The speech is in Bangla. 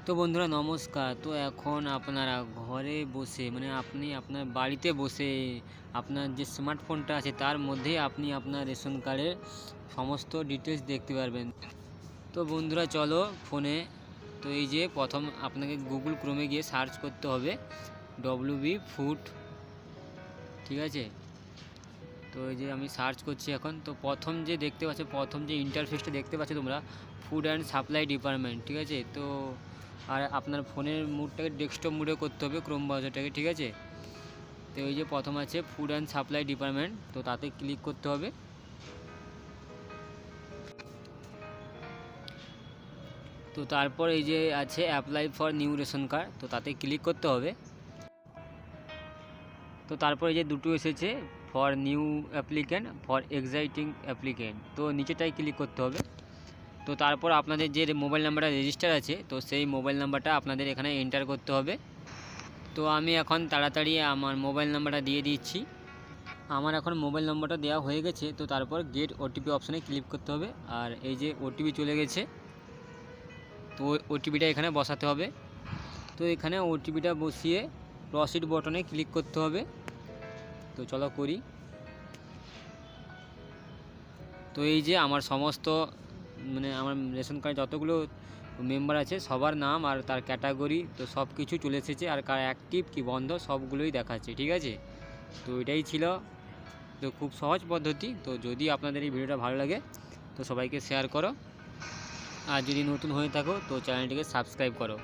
তো বন্ধুরা নমস্কার। তো এখন আপনারা ঘরে বসে মানে আপনি আপনার বাড়িতে বসে আপনার যে স্মার্টফোনটা আছে তার মধ্যেই আপনি আপনার রেশন কার্ডের সমস্ত ডিটেলস দেখতে পারবেন। তো বন্ধুরা চলো ফোনে, তো এই যে প্রথম আপনাকে গুগল ক্রোমে গিয়ে সার্চ করতে হবে WB ফুড, ঠিক আছে। তো এই যে আমি সার্চ করছি এখন। তো প্রথম যে দেখতে পাচ্ছ, প্রথম যে ইন্টারফেসটা দেখতে পাচ্ছ তোমরা, ফুড অ্যান্ড সাপ্লাই ডিপার্টমেন্ট, ঠিক আছে। তো আর আপনার ফোনের মুডটাকে ডেস্কটপ মুডে করতে হবে, ক্রোম ব্রাউজারটাকে, ঠিক আছে। তো এই যে প্রথম আছে ফুড অ্যান্ড সাপ্লাই ডিপার্টমেন্ট, তো তাতে ক্লিক করতে হবে। তো তারপর এই যে আছে apply for new ration card, তো তাতে ক্লিক করতে হবে। তো তারপরে যে দুটো এসেছে for new applicant, for exciting applicant, তো নিচেটাই ক্লিক করতে হবে। তো তারপর আপনাদের যে মোবাইল নাম্বারটা রেজিস্টার আছে, তো সেই মোবাইল নাম্বারটা আপনাদের এখানে এন্টার করতে হবে। তো আমি এখন তাড়াতাড়ি আমার মোবাইল নাম্বারটা দিয়ে দিচ্ছি। আমার এখন মোবাইল নাম্বারটা দেওয়া হয়ে গেছে। তো তারপর গেট ওটিপি অপশানে ক্লিক করতে হবে। আর এই যে ওটিপি চলে গেছে, তো ওটিপিটা এখানে বসাতে হবে। তো এখানে ওটিপিটা বসিয়ে প্রসিড বটনে ক্লিক করতে হবে। তো চলো করি। তো এই যে আমার সমস্ত মানে আমার রেশন কার্ডে যতগুলো মেম্বার আছে সবার নাম আর তার ক্যাটাগরি, তো সব কিছু চলে এসেছে। আর কার অ্যাক্টিভ কি বন্ধ সবগুলোই দেখাচ্ছে, ঠিক আছে। তো এটাই ছিল। তো খুব সহজ পদ্ধতি। তো যদি আপনাদের এই ভিডিওটা ভালো লাগে তো সবাইকে শেয়ার করো, আর যদি নতুন হয়ে থাকো তো চ্যানেলটিকে সাবস্ক্রাইব করো।